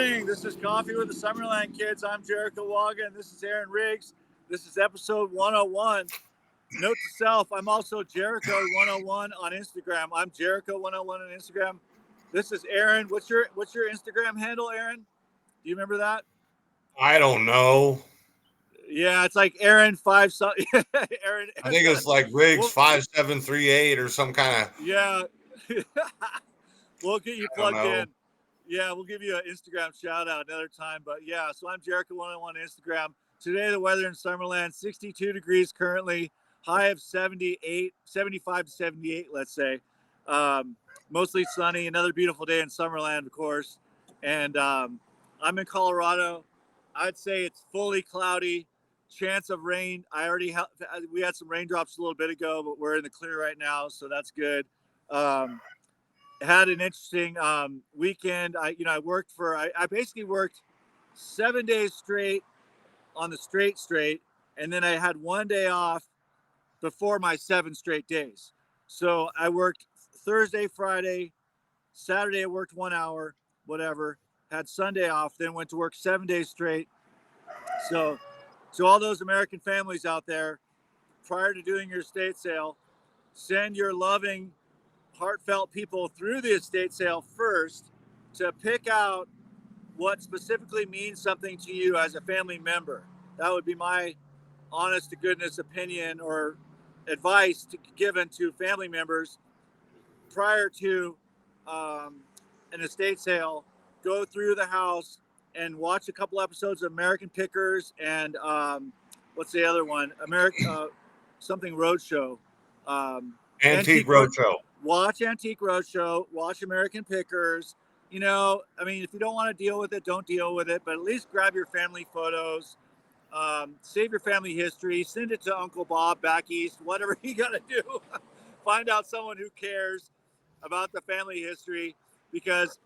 morning. This is Coffee with the Summerland Kids. I'm Jerico Woggon. This is Aaron Riggs. This is episode 101. Note to self, I'm also Jerico101 on Instagram. I'm Jerico101 on Instagram. This is Aaron. What's your Instagram handle, Aaron? Do you remember that? I don't know. Yeah, it's like Aaron 5 something. Aaron. I think it's like Riggs 5738 or some kind of. Yeah. We'll get you plugged in. Yeah, we'll give you an Instagram shout out another time. But yeah, so I'm Jerico101 on Instagram. Today, the weather in Summerland, 62 degrees currently, high of 78, 75 to 78, let's say. Mostly sunny, another beautiful day in Summerland, of course. And I'm in Colorado. I'd say it's fully cloudy, chance of rain. We had some raindrops a little bit ago, but we're in the clear right now, so that's good. Had an interesting weekend. I basically worked 7 days straight on the straight, and then I had 1 day off before my 7 straight days. So I worked Thursday, Friday, Saturday I worked 1 hour, whatever, had Sunday off, then went to work 7 days straight. So all those American families out there, prior to doing your estate sale, send your loving, heartfelt people through the estate sale first to pick out what specifically means something to you as a family member. That would be my honest to goodness opinion or advice given to family members prior to an estate sale. Go through the house and watch a couple episodes of American Pickers and what's the other one? Something Roadshow. Antique Roadshow. Watch Antique Roadshow. Watch American Pickers. You know, I mean, if you don't want to deal with it, don't deal with it. But at least grab your family photos. Save your family history. Send it to Uncle Bob back east. Whatever you got to do. Find out someone who cares about the family history. Because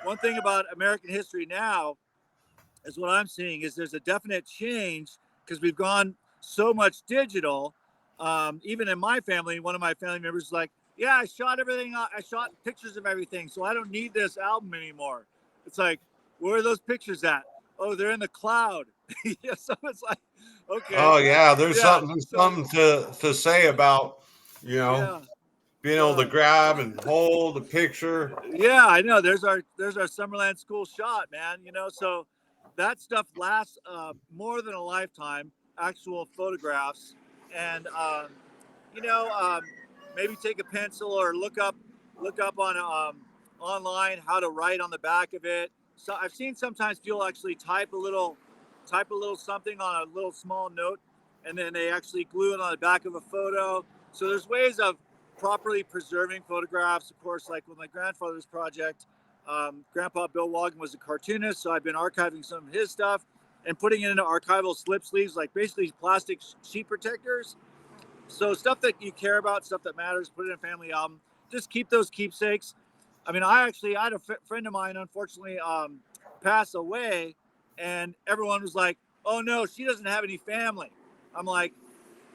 one thing about American history now is what I'm seeing is there's a definite change because we've gone so much digital. Even in my family, one of my family members is like, yeah, I shot everything. I shot pictures of everything, so I don't need this album anymore. It's like, where are those pictures at? Oh, they're in the cloud. Yeah, so it's like, okay. Oh yeah, there's something to say about, being able to grab and hold a picture. Yeah, I know. There's our Summerland school shot, man. So that stuff lasts more than a lifetime. Actual photographs, and maybe take a pencil or look up on online how to write on the back of it. So I've seen sometimes people actually type a little something on a little small note, and then they actually glue it on the back of a photo. So there's ways of properly preserving photographs. Of course, like with my grandfather's project, Grandpa Bill Woggon was a cartoonist, so I've been archiving some of his stuff and putting it into archival slip sleeves, like basically plastic sheet protectors. So stuff that you care about, stuff that matters, put it in a family album. Just keep those keepsakes. I mean, I had a friend of mine, unfortunately, pass away, and everyone was like, oh no, she doesn't have any family. I'm like,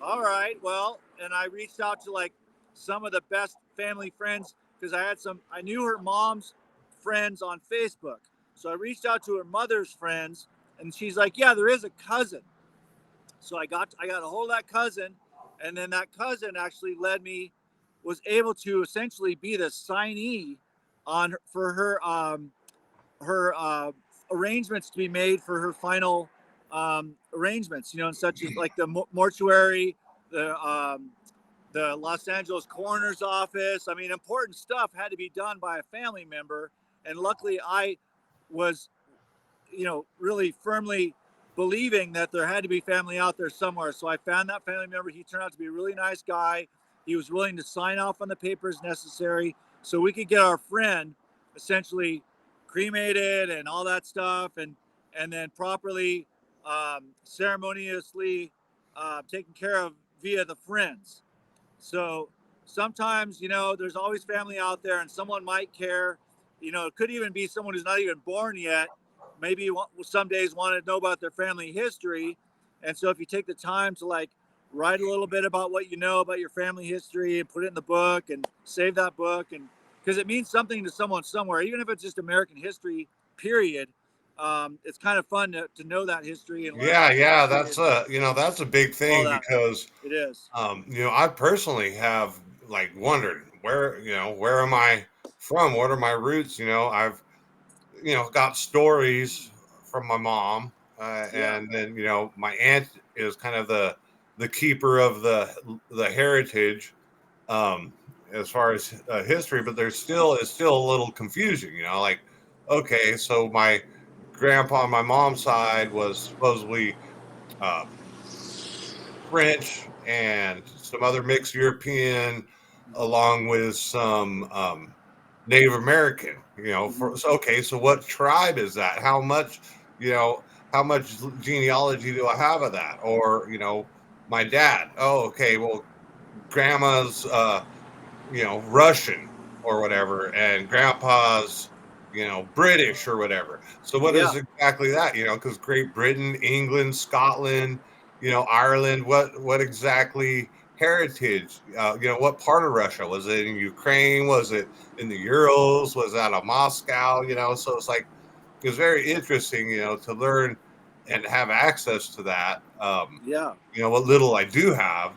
all right, well, and I reached out to like some of the best family friends because I knew her mom's friends on Facebook. So I reached out to her mother's friends, and she's like, yeah, there is a cousin. So I got a hold of that cousin, and then that cousin actually was able to essentially be the signee for her arrangements to be made for her final arrangements, such as like the mortuary, the Los Angeles coroner's office. I mean, important stuff had to be done by a family member. And luckily I was, really firmly believing that there had to be family out there somewhere. So I found that family member. He turned out to be a really nice guy. He was willing to sign off on the papers necessary so we could get our friend essentially cremated and all that stuff, and then properly ceremoniously taken care of via the friends. So sometimes, there's always family out there, and someone might care. It could even be someone who's not even born yet. Maybe some days want to know about their family history. And so if you take the time to like write a little bit about what you know about your family history and put it in the book and save that book, and because it means something to someone somewhere, even if it's just American history, period. it's kind of fun to know that history and learn Yeah, about the yeah, history that's and that's a big all thing that. because It is. I personally have like wondered where, where am I from? What are my roots? I've, got stories from my mom, Yeah. and then my aunt is kind of the keeper of the heritage, um, as far as history, but it's still a little confusing. Like, okay, so my grandpa on my mom's side was supposedly uh, French and some other mixed European, Mm-hmm. along with some Native American. Mm-hmm. So, okay, so what tribe is that? You know, how much genealogy do I have of that? Or my dad. Oh, okay, well, grandma's Russian or whatever, and grandpa's, British or whatever. So what Yeah. is exactly that? Because Great Britain, England, Scotland, Ireland, what exactly heritage? What part of Russia? Was it in Ukraine? Was it in the Urals? Was that a Moscow? So it's like it's very interesting, to learn and have access to that. Yeah. What little I do have,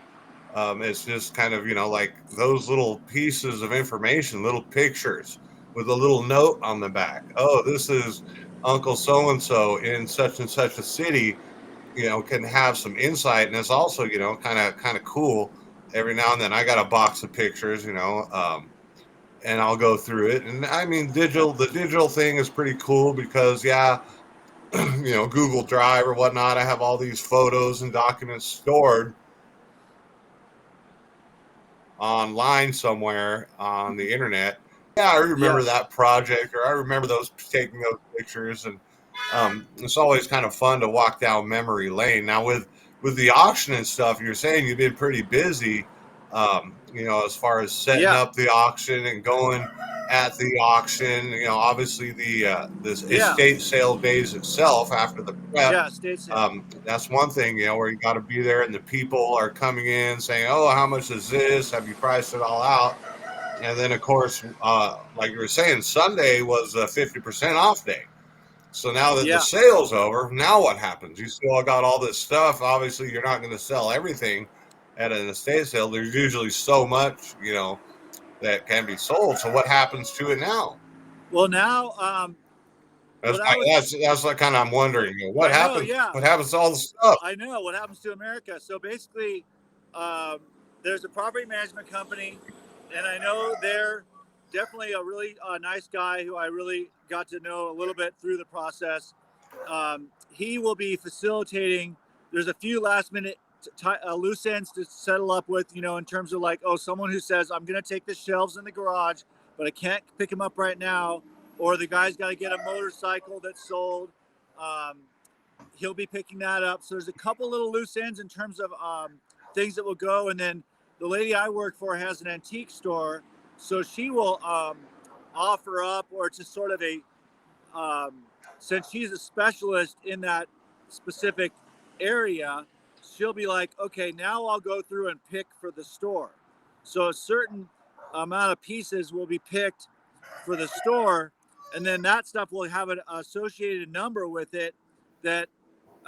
it's just kind of, like those little pieces of information, little pictures with a little note on the back. Oh, this is Uncle so and so in such and such a city. Can have some insight, and it's also, kind of cool. Every now and then, I got a box of pictures, and I'll go through it. And I mean, the digital thing is pretty cool because, yeah, Google Drive or whatnot. I have all these photos and documents stored online somewhere on Mm-hmm. the internet. Yeah, I remember Yes. that project, or I remember those taking those pictures, and it's always kind of fun to walk down memory lane. Now with the auction and stuff, you're saying you've been pretty busy, as far as setting Yeah. up the auction and going at the auction. Obviously this Yeah. estate sale days itself after the prep. Yeah. State sale. That's one thing, where you got to be there and the people are coming in saying, "Oh, how much is this? Have you priced it all out?" And then, of course, like you were saying, Sunday was a 50% off day. So now that the Yeah. sale's over, now what happens? You still got all this stuff. Obviously, you're not going to sell everything at an estate sale. There's usually so much, that can be sold. So what happens to it now? Well, now, That's what I would, that's like kind of I'm wondering, what I know. happens? Yeah. What happens to all the stuff? I know what happens to America. So basically, um, there's a property management company, and I know they're definitely a really nice guy who I really got to know a little bit through the process. He will be facilitating. There's a few last minute loose ends to settle up with, in terms of like, oh, someone who says, I'm going to take the shelves in the garage, but I can't pick them up right now. Or the guy's got to get a motorcycle that's sold. Um, he'll be picking that up. So there's a couple little loose ends in terms of things that will go. And then the lady I work for has an antique store. So she will offer up, or just sort of um, since she's a specialist in that specific area, she'll be like, okay, now I'll go through and pick for the store. So a certain amount of pieces will be picked for the store, and then that stuff will have an associated number with it that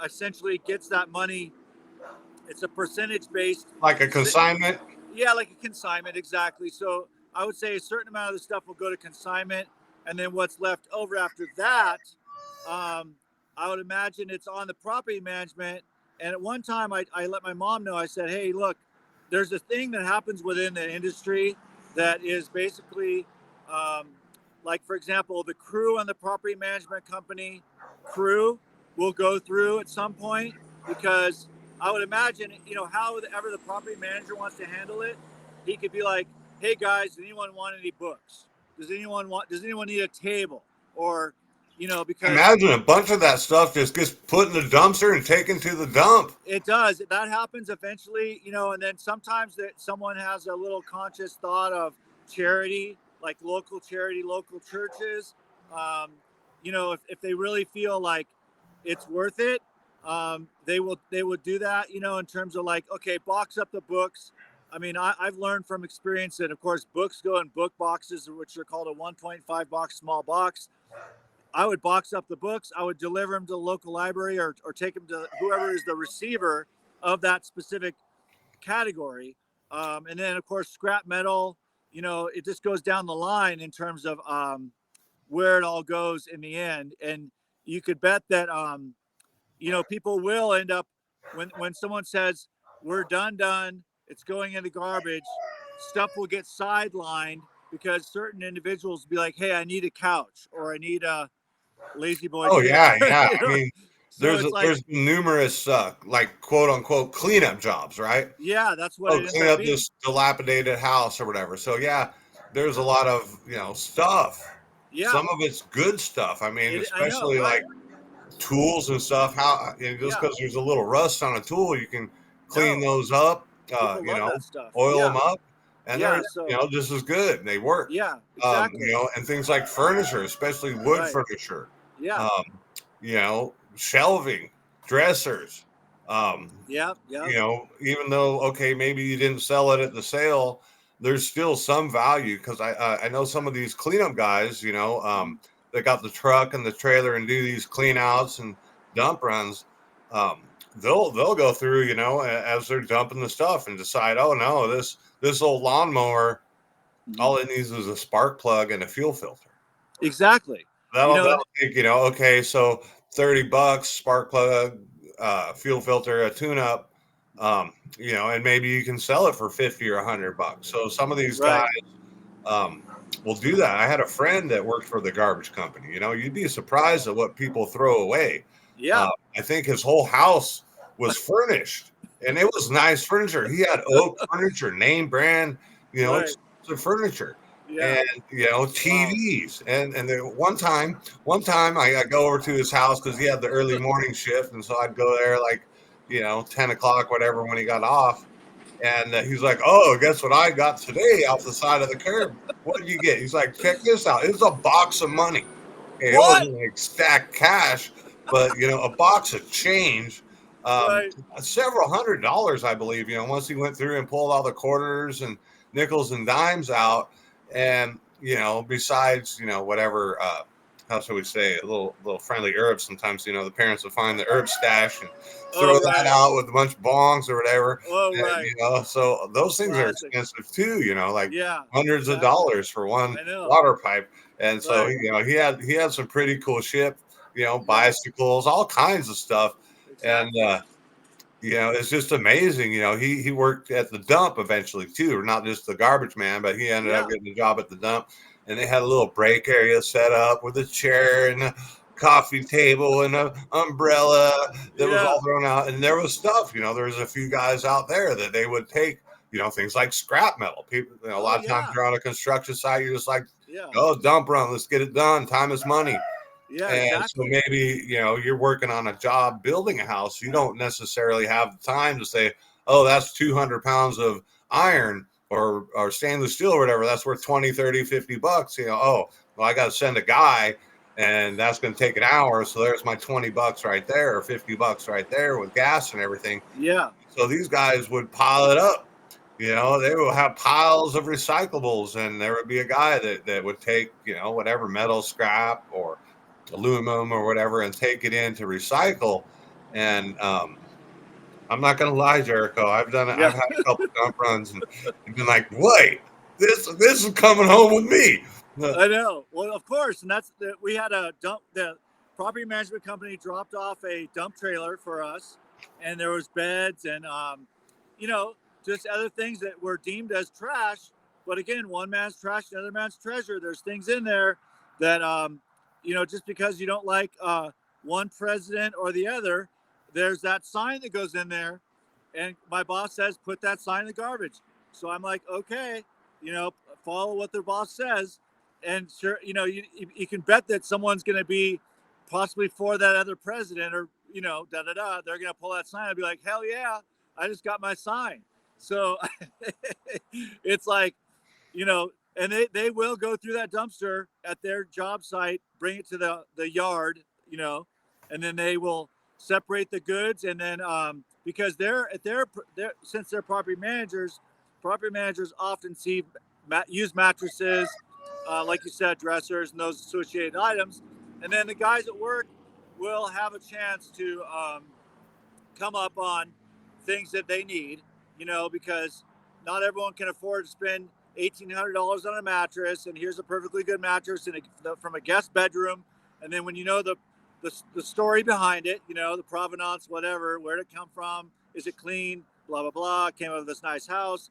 essentially gets that money. It's a percentage based, Like a consignment? yeah, like a consignment, exactly. So I would say a certain amount of the stuff will go to consignment, and then what's left over after that, um, I would imagine it's on the property management. And at one time, I let my mom know. I said, "Hey, look, there's a thing that happens within the industry that is basically, um, like for example, the crew on the property management company crew will go through at some point because." I would imagine, however the property manager wants to handle it, he could be like, "Hey guys, does anyone want any books? Does anyone need a table?" Or, because Imagine a bunch of that stuff just gets put in the dumpster and taken to the dump. it does. That happens eventually, and then sometimes that someone has a little conscious thought of charity, like local charity, local churches. Um, if they really feel like it's worth it, they would do that, in terms of like, okay, box up the books. I mean, I've learned from experience that, of course, books go in book boxes, which are called a 1.5 box small box. I would box up the books. I would deliver them to the local library, or take them to whoever is the receiver of that specific category. And then, of course, scrap metal, it just goes down the line in terms of where it all goes in the end. And you could bet that, people will end up, when someone says, we're done, it's going in the garbage, stuff will get sidelined because certain individuals will be like, hey, I need a couch, or I need a lazy boy Oh chair. yeah, yeah. I mean, So it's like, there's numerous like quote unquote cleanup jobs, right? yeah, that's what Oh, it ends clean up up being. this dilapidated house or whatever. So yeah, there's a lot of stuff. Yeah, Some of it's good stuff. I mean, I know, especially right? like tools and stuff. How just Yeah, because there's a little rust on a tool, you can clean no, those up. people love that stuff. Oil Yeah, them up, and they're yeah. So just as good. They work. yeah, exactly. And things like furniture, especially wood Right. furniture. Yeah. Um, Shelving, dressers. Um, Yep. Yep. Even though okay, maybe you didn't sell it at the sale, there's still some value because I know some of these cleanup guys, that got the truck and the trailer and do these clean outs and dump runs. Um, they'll go through, as they're dumping the stuff and decide, oh no, this old lawnmower, Mhm. all it needs is a spark plug and a fuel filter. Exactly. That'll take, okay, so $30, spark plug, fuel filter, a tune up, and maybe you can sell it for 50 or $100. So some of these guys right. um, will do that. I had a friend that worked for the garbage company. You'd be surprised at what people throw away. Yeah. I think his whole house was furnished, and it was nice furniture. He had oak furniture, name brand, Right. expensive furniture, Yeah. and Wow. TVs. And then one time I go over to his house because he had the early morning shift, and so I'd go there like 10 o'clock, whatever, when he got off. And he's like, "Oh, guess what I got today off the side of the curb? What did you get?" He's like, "Check this out. It's a box of money. Okay, it What? wasn't like stacked cash, but a box of change, um, Right. several $100s, I believe. Once he went through and pulled all the quarters and nickels and dimes out, and besides whatever. How shall we say, a little friendly herbs. Sometimes the parents will find the herb stash and throw Oh, that right. out with a bunch of bongs or whatever. Oh, And, right. so those things are Classic. expensive too. Like Yeah. hundreds of Exactly. dollars for one I know. water pipe. And so Right. he had some pretty cool shit. Yeah. Bicycles, all kinds of stuff. And Exactly. it's just amazing. He worked at the dump eventually too, not just the garbage man, but he ended up Yeah. getting a job at the dump. And they had a little break area set up with a chair and a coffee table and an umbrella that was Yeah. all thrown out. And there was stuff, there was a few guys out there that they would take, things like scrap metal. People, a Oh, lot of times yeah. you're on a construction site, you're just like, Yeah. oh, dump run, let's get it done. Time is money. Yeah. And so Exactly. maybe, you're working on a job building a house. You don't necessarily have the time to say, oh, that's 200 pounds of iron or stainless steel or whatever. That's worth 20, 30, $50. Oh, well, I got to send a guy and that's going to take an hour. So there's my $20 right there or $50 right there with gas and everything. Yeah. So these guys would pile it up. They will have piles of recyclables, and there would be a guy that would take, whatever metal scrap or aluminum or whatever and take it in to recycle. And I'm not gonna lie, Jericho, I've done it. Yeah. I've had a couple dump runs and been like, wait, this is coming home with me. I know. Well, of course, and we had a dump. The property management company dropped off a dump trailer for us, and there was beds and you know, just other things that were deemed as trash. But again, one man's trash, another man's treasure. There's things in there that just because you don't like one president or the other, there's that sign that goes in there, and my boss says put that sign in the garbage. So I'm like, okay, follow what their boss says, and sure, you can bet that someone's going to be possibly for that other president, or da da da. They're going to pull that sign and be like, hell yeah, I just got my sign. So it's like, and they will go through that dumpster at their job site, bring it to the yard, and then they will separate the goods, and then because they're since they're property managers often use mattresses, like you said, dressers and those associated items. And then the guys at work will have a chance to come up on things that they need, because not everyone can afford to spend $1,800 on a mattress. And here's a perfectly good mattress from a guest bedroom. And then when you know the story behind it, the provenance, whatever, where did it come from? Is it clean? Blah, blah, blah. Came out of this nice house.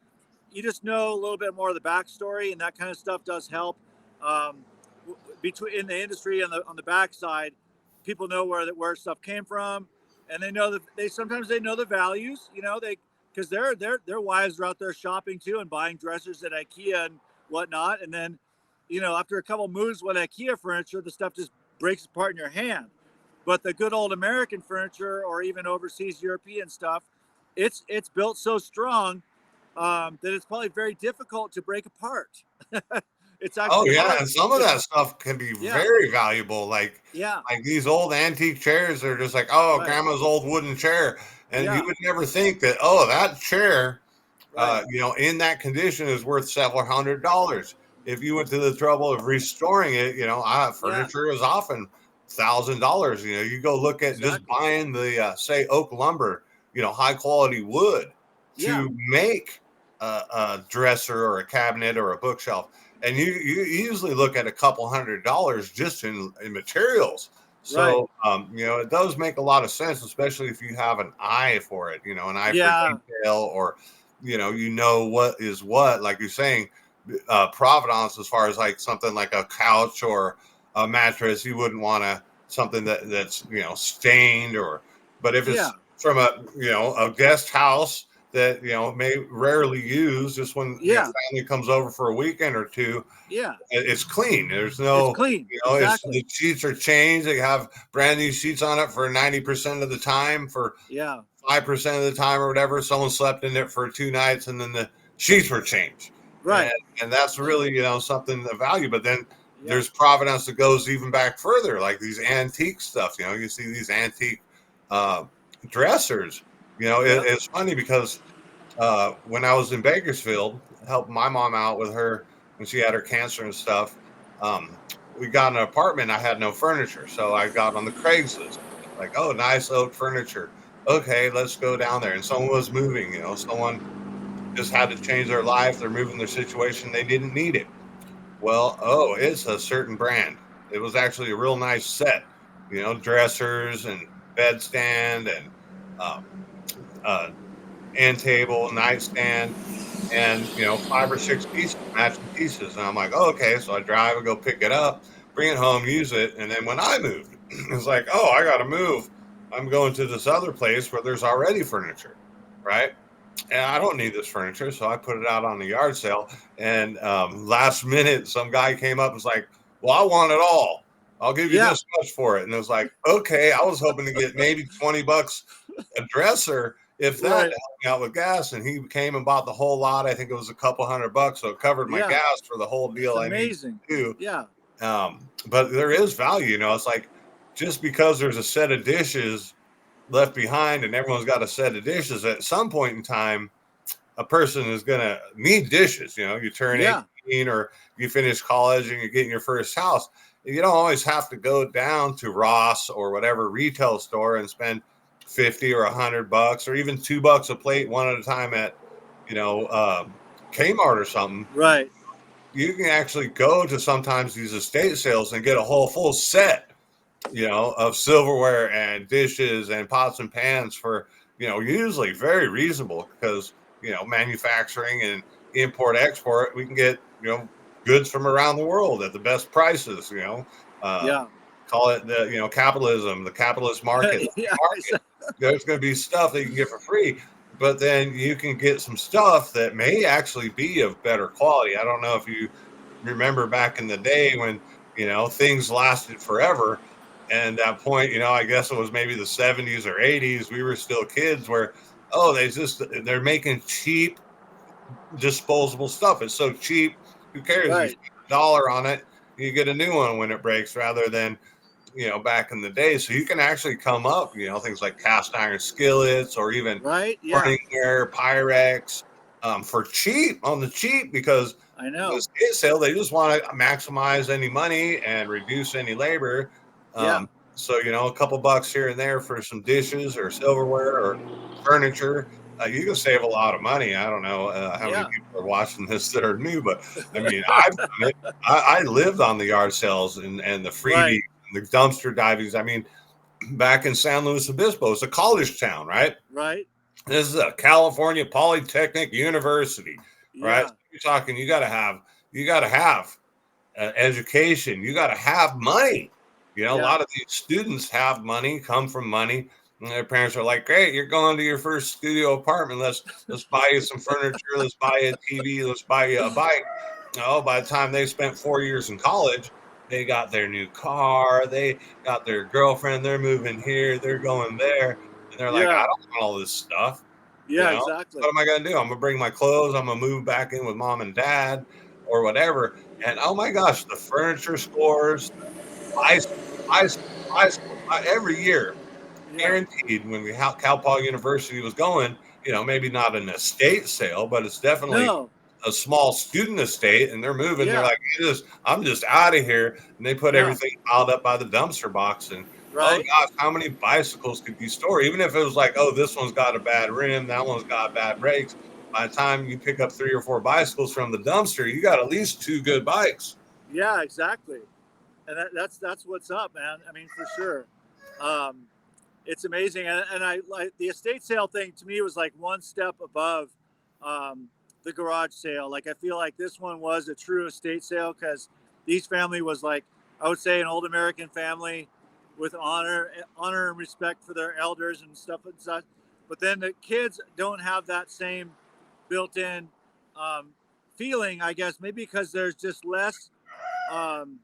You just know a little bit more of the backstory, and that kind of stuff does help. Um, Between in the industry on the backside, people know where stuff came from, and they know that they know the values. Because their wives are out there shopping too and buying dressers at IKEA and whatnot, and then after a couple moves with IKEA furniture, the stuff just breaks apart in your hand. But the good old American furniture, or even overseas European stuff, it's built so strong that it's probably very difficult to break apart. It's Oh actually yeah, hard. and some of that stuff can be Yeah, very valuable. yeah, Like these old antique chairs are just like, oh, right. grandma's old wooden chair, and you Yeah, would never think that, oh, that chair, right. in that condition is worth several $100s. If you went to the trouble of restoring it, Yeah, furniture is often $1,000. You go look at just exactly. buying the say oak lumber, high quality wood Yeah, to make a dresser or a cabinet or a bookshelf, and you easily look at a couple $100s just in materials. right. So it does make a lot of sense, especially if you have an eye for it, an eye for Yeah, detail, or what is what, like you're saying, provenance, as far as like something like a couch or a mattress. You wouldn't want something that's stained, but if yeah, it's from a guest house that may rarely use, just when yeah, family comes over for a weekend or two, yeah. it's clean. There's It's no, clean. it's Exactly. the sheets are changed. They have brand new sheets on it for 90% of the time. For Yeah, 5% of the time or whatever, someone slept in it for 2 nights, and then the sheets were changed. And right. and that's Yeah, really, something of value. But then yeah, there's provenance that goes even back further, like these antique stuff. You see these antique uh, dressers. yeah, It's funny because when I was in Bakersfield, helped my mom out with her when she had her cancer and stuff. We got an apartment. I had no furniture, so I got on the Craigslist. Like, oh, nice oak furniture. Okay, let's go down there. And someone was moving. Someone just had to change their life. They're moving their situation. They didn't need it. Well, oh, it's a certain brand. It was actually a real nice set. Dressers and bedstand and uh, uh, end table, nightstand, and 5 or 6 pieces, matching pieces. And I'm like, oh, okay. So I drive and go pick it up, bring it home, use it. And then when I moved, it's like, oh, I got to move. I'm going to this other place where there's already furniture, right? And I don't need this furniture. So I put it out on the yard sale. And last minute, some guy came up and was like, well, I want it all. I'll give you yeah, this much for it. And it was like, okay, I was hoping to get maybe $20 a dresser, if that, to right. help me out with gas. And he came and bought the whole lot. I think it was a couple $100, so it covered my Yeah, gas for the whole that's deal I needed amazing. to do. Yeah, But there is value. It's like, just because there's a set of dishes left behind and everyone's got a set of dishes, at some point in time, a person is going to need dishes. You turn yeah, 18 or you finish college and you're getting your first house. You don't always have to go down to Ross or whatever retail store and spend 50 or $100 or even $2 a plate one at a time at, Kmart or something. right. You can actually go to sometimes these estate sales and get a whole full set, of silverware and dishes and pots and pans for, usually very reasonable, because, manufacturing and import export, we can get, goods from around the world at the best prices, uh, Yeah, call it the, capitalism, the capitalist market. yeah, There's going to be stuff that you can get for free, but then you can get some stuff that may actually be of better quality. I don't know if you remember back in the day when, things lasted forever. And that point, I guess it was maybe the 70s or 80s. We were still kids where, oh, they're making cheap disposable stuff. It's so cheap. Who cares? You right, spend $1 on it, you get a new one when it breaks, rather than, back in the day. So you can actually come up, things like cast iron skillets or even right. Yeah, Morningware, Pyrex, for cheap, on the cheap, because I the know. estate sale, they just want to maximize any money and reduce any labor. Yeah. So, a couple bucks here and there for some dishes or silverware or furniture, you can save a lot of money. I don't know how many Yeah. people are watching this that are new, but I mean, I've done it. I lived on the yard sales and the freebies Right. and the dumpster divings. I mean, back in San Luis Obispo, it's a college town, right? Right. This is a California Polytechnic University, right? Yeah. So you're talking, you got to have education. You got to have money. A Yeah. lot of these students have money, come from money, and their parents are like, "Great, you're going to your first studio apartment. Let's buy you some furniture. Let's buy you a TV. Let's buy you a bike." By the time they spent 4 years in college, they got their new car. They got their girlfriend. They're moving here. They're going there, and they're like, "I Yeah. don't want all this stuff." Yeah. Exactly. What am I going to do? I'm going to bring my clothes. I'm going to move back in with mom and dad or whatever. And oh my gosh, the furniture scores, bicycle, bicycle, bicycle, every year, Yeah. guaranteed when Cal Poly University was going, maybe not an estate sale, but it's definitely No. a small student estate, and they're moving. They're Yeah. like, I'm just out of here. And they put Yeah. everything piled up by the dumpster box. And oh Right. gosh, how many bicycles could you store? Even if it was like, oh, this one's got a bad rim, that one's got bad brakes. By the time you pick up 3 or 4 bicycles from the dumpster, you got at least 2 good bikes. Yeah. Exactly. And that's what's up, man. I mean, for sure. Um, it's amazing, and I like the estate sale thing. To me, was like one step above the garage sale. Like I feel like this one was a true estate sale because these family was like, I would say, an old American family with honor and respect for their elders and stuff and such. But then the kids don't have that same built-in um, feeling, I guess, maybe because there's just um,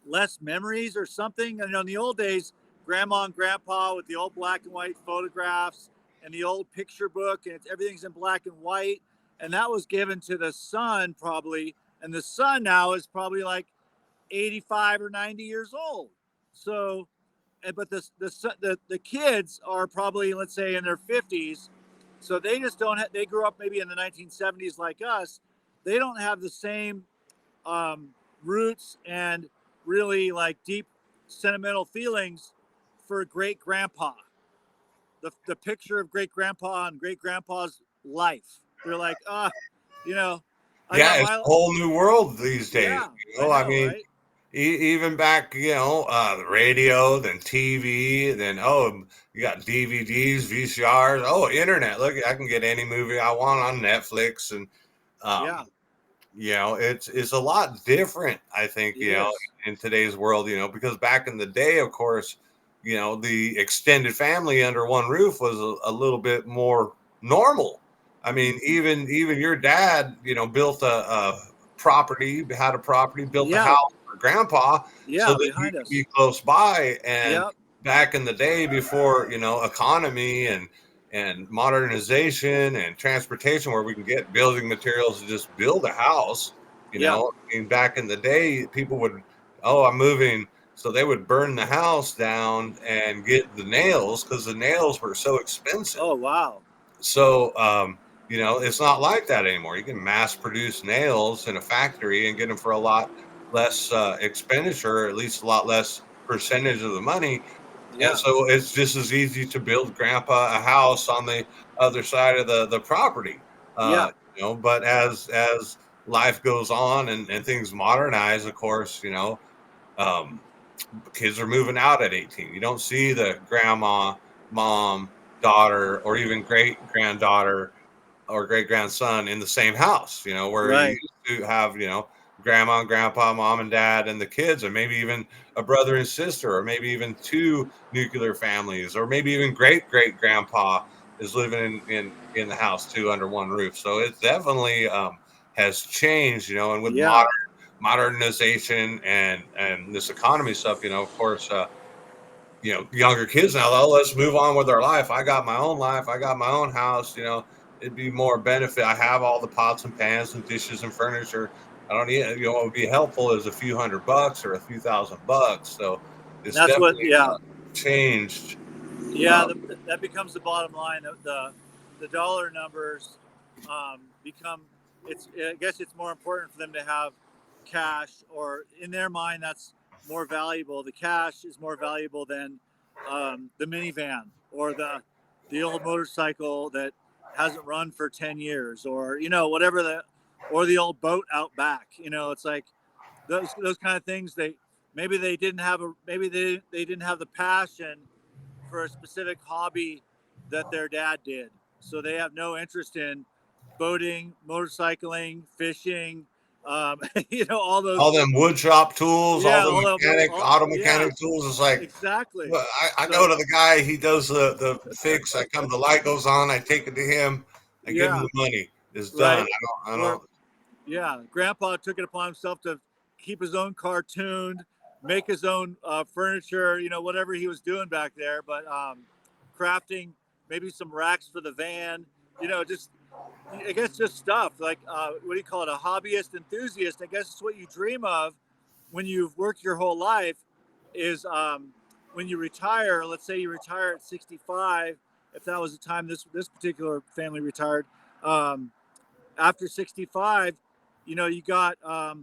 less memories or something. And in the old days, grandma and grandpa with the old black and white photographs and the old picture book, and everything's in black and white. And that was given to the son probably. And the son now is probably like 85 or 90 years old. So, but the kids are probably, let's say, in their 50s. So they just don't have, they grew up maybe in the 1970s like us. They don't have the same um, roots and really like deep sentimental feelings for great grandpa. The picture of great grandpa and great grandpa's life. They're like, you know, I Yeah, got it's a my, whole new world these days. yeah, I I know, mean, right? even back, the radio, then TV, then you got DVDs, VCRs, internet. Look, I can get any movie I want on Netflix, and Yeah, um, it's a lot different. I think it is. in today's world, because back in the day, of course, the extended family under one roof was a little bit more normal. I mean, Mhm. even your dad, built a property, had a property, built a Yeah, house for grandpa so yeah, that you behind could be us. close by. And Yep. back in the day, before economy and modernization and transportation, where we can get building materials to just build a house. Yeah. I mean, back in the day, people would, oh, I'm moving. So they would burn the house down and get the nails because the nails were so expensive. Oh, wow. So, it's not like that anymore. You can mass produce nails in a factory and get them for a lot less expenditure, or at least a lot less percentage of the money. And Yeah. so it's just as easy to build grandpa a house on the other side of the property. Yeah. But as life goes on and things modernize, of course, um, kids are moving out at 18. You don't see the grandma, mom, daughter, or even great granddaughter or great grandson in the same house, where you Right. used to have, grandma and grandpa, mom and dad, and the kids, and maybe even a brother and sister, or maybe even two nuclear families, or maybe even great great grandpa is living in the house too under one roof. So it definitely has changed, and with Yeah. modernization and this economy stuff, of course, younger kids now, oh, let's move on with our life. I got my own life. I got my own house. It'd be more benefit. I have all the pots and pans and dishes and furniture. I don't need, what would be helpful is a few $100 or a few $1,000. So it's That's what, definitely yeah. changed. Yeah, Um, that becomes the bottom line. The dollar numbers become. It's, I guess it's more important for them to have cash, or in their mind, that's more valuable. The cash is more valuable than the minivan or the old motorcycle that hasn't run for 10 years, or whatever, or the old boat out back. It's like those kind of things. Maybe they didn't have they didn't have the passion for a specific hobby that their dad did, so they have no interest in boating, motorcycling, fishing, all those. All them wood shop tools, all Yeah, the auto yeah, mechanic tools. It's like, exactly. well, I go So to the guy, he does the fix. The light goes on, I take it to him, I give him yeah, the money. It's done. right. I Where don't. Yeah, Grandpa took it upon himself to keep his own car tuned, make his own furniture, whatever he was doing back there. But crafting maybe some racks for the van, just I guess just stuff like what do you call it? A hobbyist enthusiast. I guess it's what you dream of when you've worked your whole life. Is when you retire. Let's say you retire at 65. If that was the time this particular family retired. After 65, you got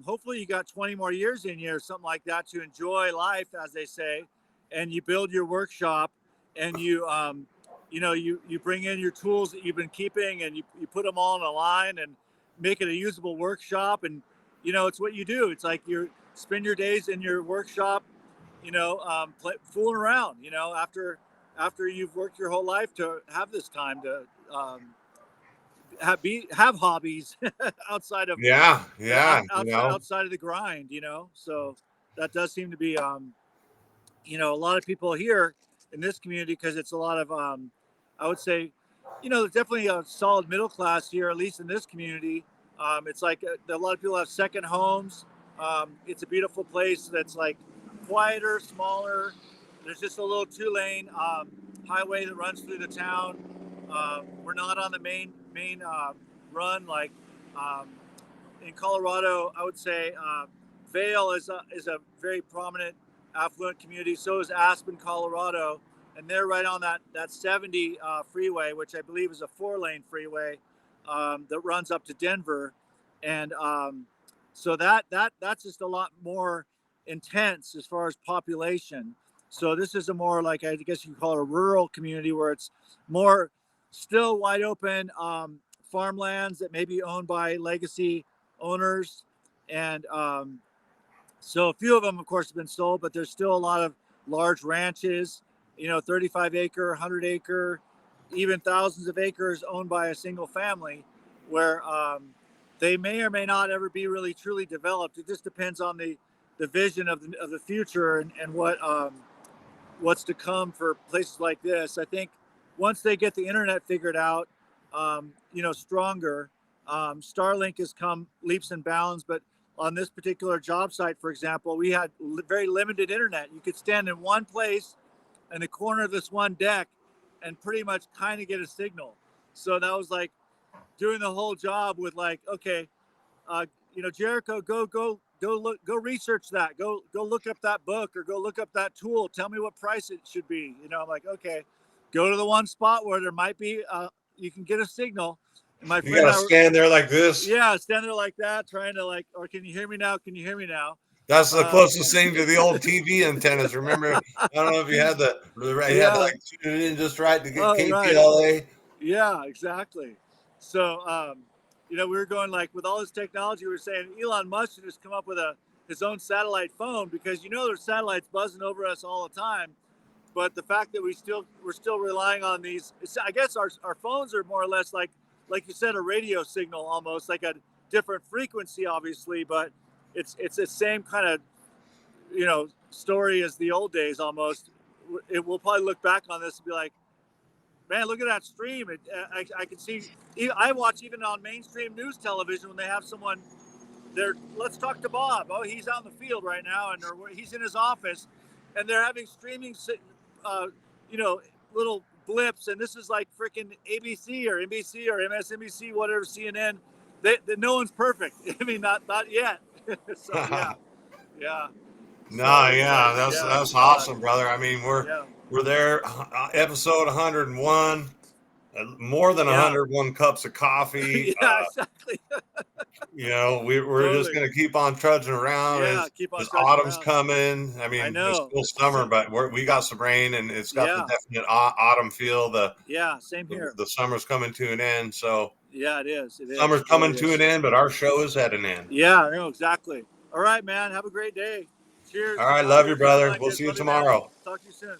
hopefully you got 20 more years in you or something like that to enjoy life, as they say. And you build your workshop, and you bring in your tools that you've been keeping, and you put them all in a line and make it a usable workshop. And it's what you do. It's like you spend your days in your workshop, fooling around, after you've worked your whole life to have this time to have hobbies outside of Yeah, yeah, outside of the grind. So that does seem to be a lot of people here in this community, because it's a lot of I would say, there's definitely a solid middle class here, at least in this community. It's like a lot of people have second homes. It's a beautiful place that's like quieter, smaller. There's just a little 2-lane highway that runs through the town. We're not on the main run like um, in Colorado. I would say Vail is a very prominent affluent community. So is Aspen, Colorado, and they're right on that 70 freeway, which I believe is a 4-lane freeway that runs up to Denver. And so that's just a lot more intense as far as population. So this is a more, like, I guess you call it, a rural community, where it's more still wide open farmlands that may be owned by legacy owners. And so a few of them, of course, have been sold, but there's still a lot of large ranches, 35-acre, 100-acre, even thousands of acres owned by a single family, where they may or may not ever be really truly developed. It just depends on the vision of the future, and what's to come for places like this. I think once they get the internet figured out, stronger. Starlink has come leaps and bounds, but on this particular job site, for example, we had very limited internet. You could stand in one place in the corner of this one deck and pretty much kind of get a signal. So that was like doing the whole job with, like, okay, Jericho, go research that. Go look up that book, or go look up that tool. Tell me what price it should be. I'm like, okay, go to the one spot where there might be you can get a signal. And my you friend gotta and I were, stand there like this. yeah, stand there like that, trying to, like, or can you hear me now? Can you hear me now? That's the closest thing to the old TV antennas. Remember, I don't know if you had you had to, like, tune it in just right to get Right. KPLA. Yeah, exactly. So, we were going, like, with all this technology, we were saying Elon Musk should just come up with his own satellite phone, because there's satellites buzzing over us all the time. But the fact that we're still relying on these, I guess our phones are more or less like you said, a radio signal, almost like a different frequency, obviously, but it's the same kind of story as the old days almost. We'll probably look back on this and be like, man, look at that stream. I can see. I watch even on mainstream news television when they have someone there. Let's talk to Bob. Oh, he's out in the field right now, and he's in his office, and they're having streaming, little blips. And this is like freaking ABC or NBC or MSNBC, whatever, CNN. No one's perfect. I mean, not yet. So yeah. No, So it's yeah, like, that's awesome, brother. I mean, we're there, episode 101. more than Yeah. 101 cups of coffee. Yeah, exactly. You know, we're just Totally. going to keep on trudging around. Yeah, keep on As trudging autumn's around. coming. I mean, it's know. still summer, but we got some rain, and it's got the Yeah. definite autumn feel. Yeah, same here. The summer's coming to an end, so Yeah, it is. It is. summer's It coming really to is. an end, but our show is at an end. Yeah, I know, exactly. All right, man. Have a great day. Cheers. All right, Out love there you, to brother. Summerland We'll Kids. see you Love you, man. tomorrow. Talk to you soon.